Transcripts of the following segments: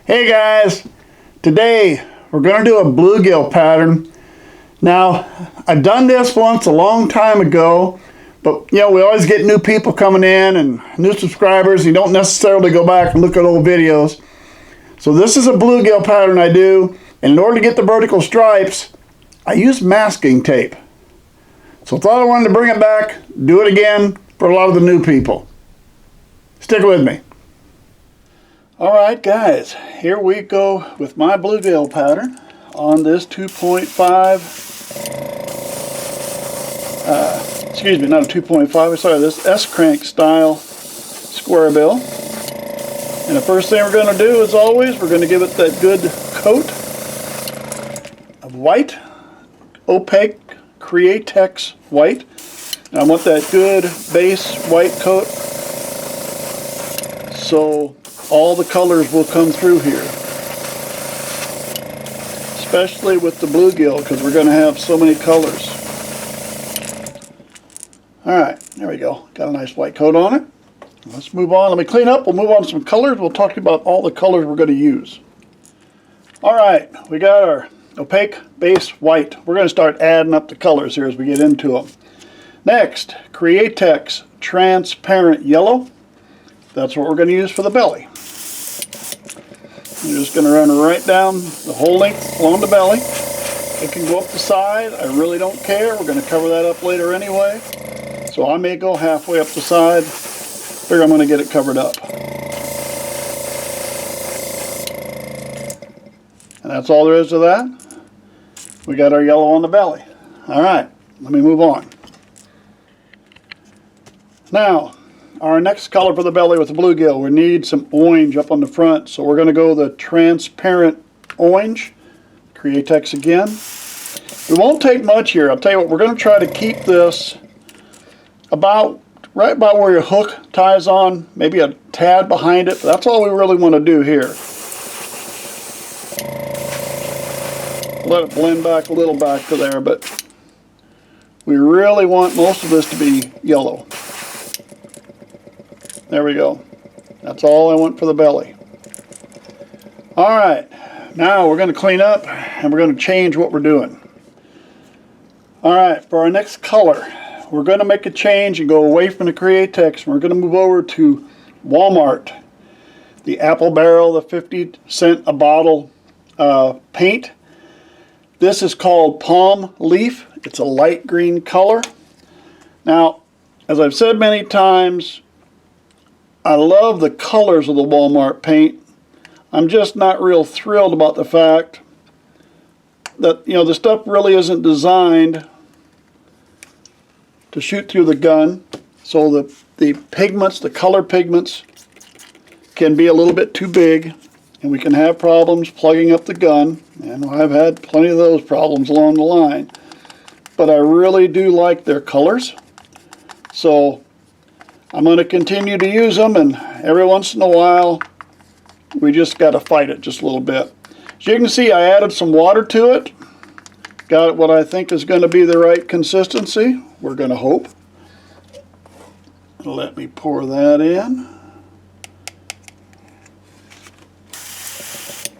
Hey guys, today we're going to do a bluegill pattern. Now, I've done this once a long time ago, but we always get new people coming in and new subscribers. You don't necessarily go back and look at old videos. So this is a bluegill pattern I do, and in order to get the vertical stripes, I use masking tape. So I thought I wanted to bring it back, do it again for a lot of the new people. Stick with me. Alright guys, here we go with my bluegill pattern on this 2.5, excuse me, not a 2.5, sorry, this S-crank style square bill. And the first thing we're going to do, as always, we're going to give it that good coat of white, opaque Createx white. And I want that good base white coat so all the colors will come through here, especially with the bluegill, because we're going to have so many colors. Alright, there we go. Got a nice white coat on it. Let's move on. Let me clean up. We'll move on to some colors. We'll talk about all the colors we're going to use. Alright, we got our opaque base white. We're going to start adding up the colors here as we get into them. Next, Createx transparent yellow. That's what we're going to use for the belly. I'm just going to run right down the whole length along the belly. It can go up the side. I really don't care. We're going to cover that up later anyway. So I may go halfway up the side. Figure I'm going to get it covered up. And that's all there is to that. We got our yellow on the belly. Alright, let me move on. Now, our next color for the belly with the bluegill, we need some orange up on the front, so we're going to go the transparent orange, Createx again. We won't take much here. I'll tell you what, we're going to try to keep this right about where your hook ties on, maybe a tad behind it, but that's all we really want to do here. Let it blend back a little back to there, but we really want most of this to be yellow. There we go. That's all I want for the belly. Alright, now we're going to clean up and we're going to change what we're doing. Alright, for our next color, we're going to make a change and go away from the Createx, and we're going to move over to Walmart. The Apple Barrel, the 50-cent a bottle paint. This is called Palm Leaf. It's a light green color. Now, as I've said many times, I love the colors of the Walmart paint. I'm just not real thrilled about the fact that, the stuff really isn't designed to shoot through the gun. So the pigments, the color pigments, can be a little bit too big, and we can have problems plugging up the gun. And I've had plenty of those problems along the line. But I really do like their colors. So I'm going to continue to use them, and every once in a while we just got to fight it just a little bit. As you can see, I added some water to it. Got what I think is going to be the right consistency. We're going to hope. Let me pour that in.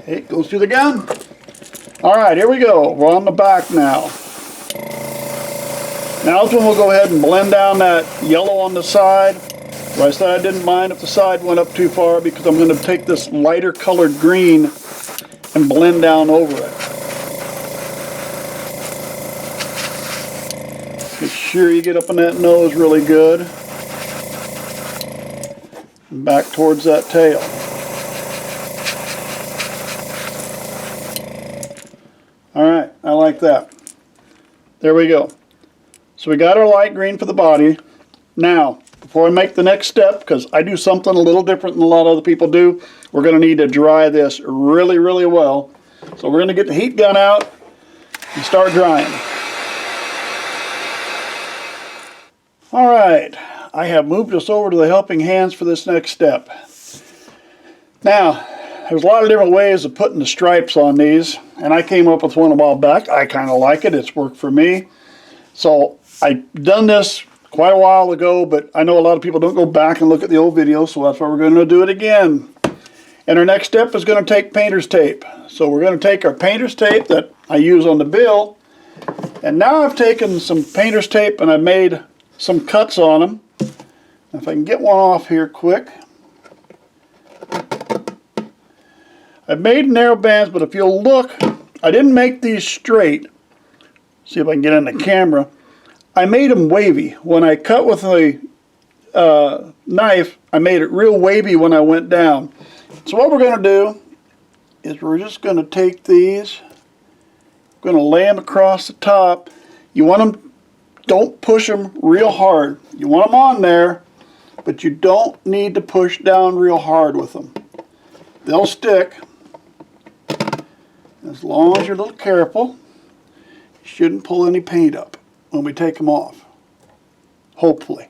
It goes through the gun. Alright, here we go. We're on the back now. Now is when we'll go ahead and blend down that yellow on the side. I said I didn't mind if the side went up too far, because I'm going to take this lighter colored green and blend down over it. Make sure you get up on that nose really good. And back towards that tail. Alright, I like that. There we go. So we got our light green for the body. Now, before I make the next step, because I do something a little different than a lot of other people do, we're going to need to dry this really, really well. So we're going to get the heat gun out and start drying. Alright, I have moved us over to the helping hands for this next step. Now, there's a lot of different ways of putting the stripes on these, and I came up with one a while back. I kind of like it. It's worked for me. So I've done this quite a while ago, but I know a lot of people don't go back and look at the old videos, so that's why we're going to do it again. And our next step is going to take painter's tape. So we're going to take our painter's tape that I use on the bill, and now I've taken some painter's tape and I've made some cuts on them. If I can get one off here quick. I've made narrow bands, but if you'll look, I didn't make these straight. See if I can get in the camera. I made them wavy. When I cut with a knife, I made it real wavy when I went down. So what we're going to do is we're just going to take these, going to lay them across the top. You want them, don't push them real hard. You want them on there, but you don't need to push down real hard with them. They'll stick. As long as you're a little careful, you shouldn't pull any paint up when we take them off. Hopefully.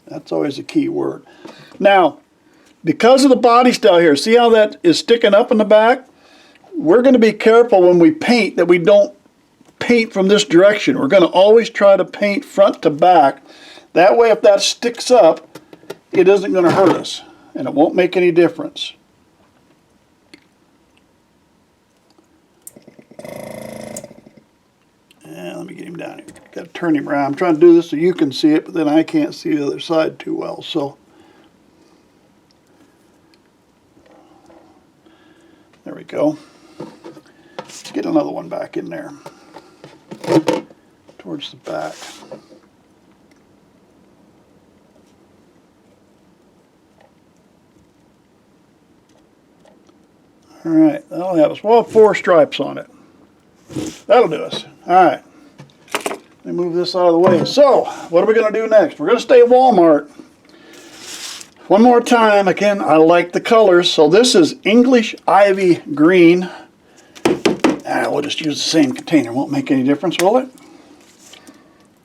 That's always a key word. Now, because of the body style here, see how that is sticking up in the back? We're going to be careful when we paint that we don't paint from this direction. We're going to always try to paint front to back. That way, if that sticks up, it isn't going to hurt us, and it won't make any difference. And let me get him down here. Got to turn him around. I'm trying to do this so you can see it, but then I can't see the other side too well. So there we go. Let's get another one back in there towards the back. All right, that'll have us. We'll have 4 stripes on it. That'll do us. All right. Let me move this out of the way. So, what are we going to do next? We're going to stay at Walmart. One more time. Again, I like the colors. So this is English Ivy Green. We'll just use the same container. Won't make any difference, will it?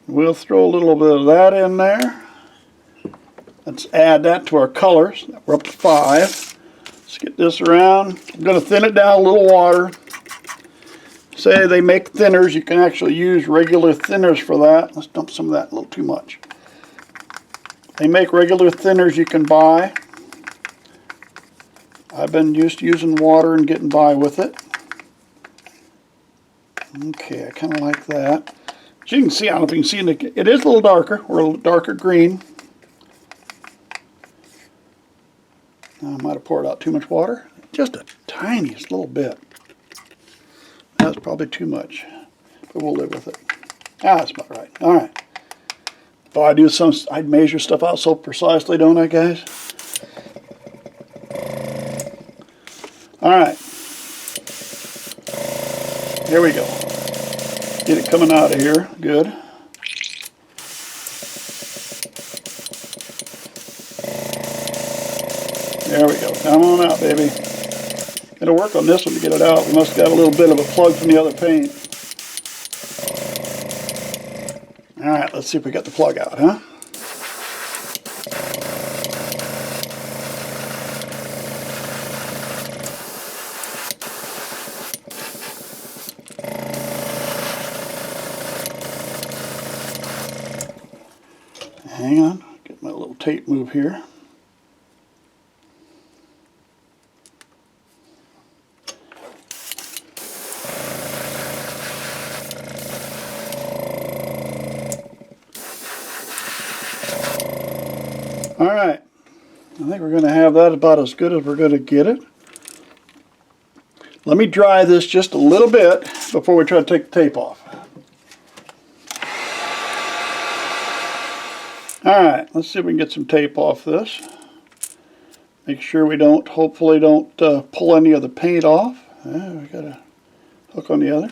We'll throw a little bit of that in there. Let's add that to our colors. We're up to 5. Let's get this around. I'm going to thin it down a little water. Say they make thinners. You can actually use regular thinners for that. Let's dump some of that, a little too much. They make regular thinners you can buy. I've been used to using water and getting by with it. Okay, I kind of like that. As you can see, I don't know if you can see, it is a little darker, or a little darker green. I might have poured out too much water. Just a tiniest little bit. That's probably too much, but we'll live with it. That's about right. All right. Oh, I measure stuff out so precisely, don't I, guys? All right. Here we go. Get it coming out of here. Good. There we go. Come on out, baby. Gotta work on this one to get it out. We must have got a little bit of a plug from the other paint. Alright, let's see if we got the plug out, huh? Hang on, get my little tape move here. All right, I think we're going to have that about as good as we're going to get it. Let me dry this just a little bit before we try to take the tape off. All right, let's see if we can get some tape off this. Make sure we don't, hopefully don't pull any of the paint off. We got a hook on the other.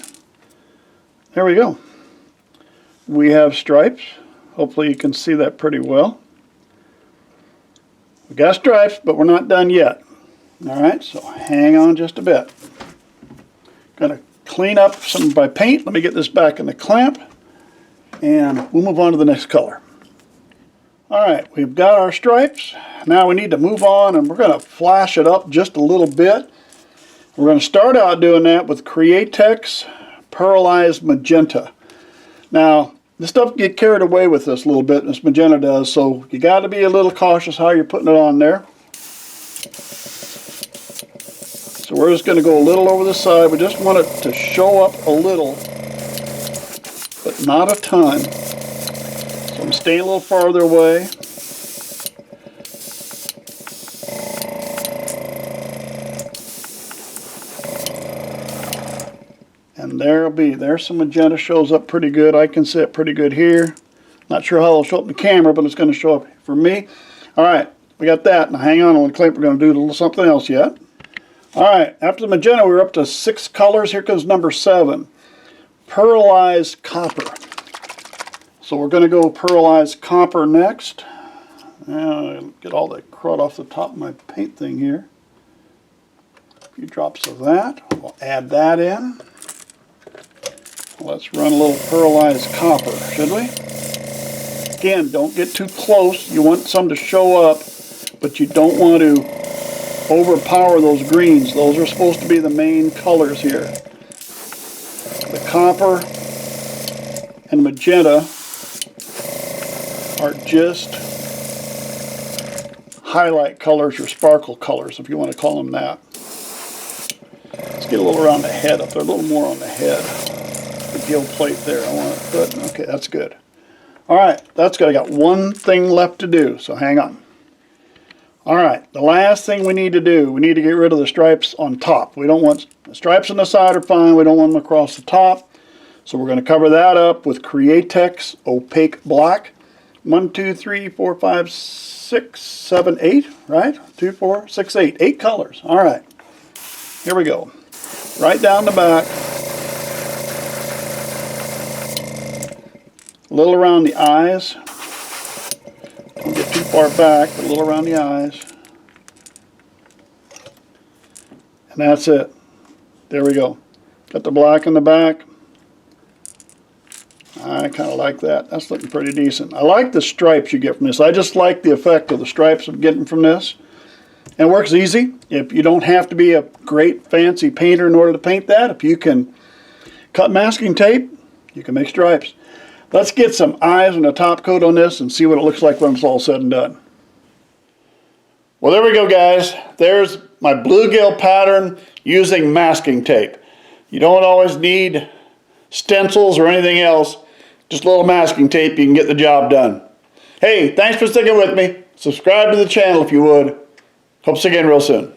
There we go. We have stripes. Hopefully you can see that pretty well. We got stripes, but we're not done yet. All right, so hang on just a bit. Gonna clean up some of my paint. Let me get this back in the clamp, and we'll move on to the next color. All right, we've got our stripes. Now we need to move on, and we're gonna flash it up just a little bit. We're gonna start out doing that with Createx Pearlized Magenta. Now, this stuff get carried away with this a little bit, this magenta does, so you got to be a little cautious how you're putting it on there. So we're just going to go a little over the side. We just want it to show up a little, but not a ton. So I'm staying a little farther away. And there's some magenta, shows up pretty good. I can see it pretty good here. Not sure how it'll show up in the camera, but it's going to show up for me. All right, we got that. Now hang on, we're going to do a little something else yet. All right, after the magenta, we're up to 6 colors. Here comes number 7, pearlized copper. So we're going to go pearlized copper next. Get all the crud off the top of my paint thing here. A few drops of that. We'll add that in. Let's run a little pearlized copper, should we? Again, don't get too close. You want some to show up, but you don't want to overpower those greens. Those are supposed to be the main colors here. The copper and magenta are just highlight colors or sparkle colors, if you want to call them that. Let's get a little around the head up there, a little more on the head. The gill plate there, I want to put. Okay, that's good. All right, that's good. I got one thing left to do, so hang on. All right, the last thing we need to do, we need to get rid of the stripes on top. We don't want the stripes on the side are fine. We don't want them across the top. So we're going to cover that up with Createx Opaque Black. 1, 2, 3, 4, 5, 6, 7, 8, right? 2, 4, 6, 8. 8 colors. All right. Here we go. Right down the back. A little around the eyes. Don't get too far back, but a little around the eyes. And that's it. There we go. Got the black in the back. I kind of like that. That's looking pretty decent. I like the stripes you get from this. I just like the effect of the stripes I'm getting from this. And it works easy. If you don't have to be a great fancy painter in order to paint that, if you can cut masking tape, you can make stripes. Let's get some eyes and a top coat on this and see what it looks like when it's all said and done. Well, there we go, guys. There's my bluegill pattern using masking tape. You don't always need stencils or anything else. Just a little masking tape, you can get the job done. Hey, thanks for sticking with me. Subscribe to the channel if you would. Hope to see you again real soon.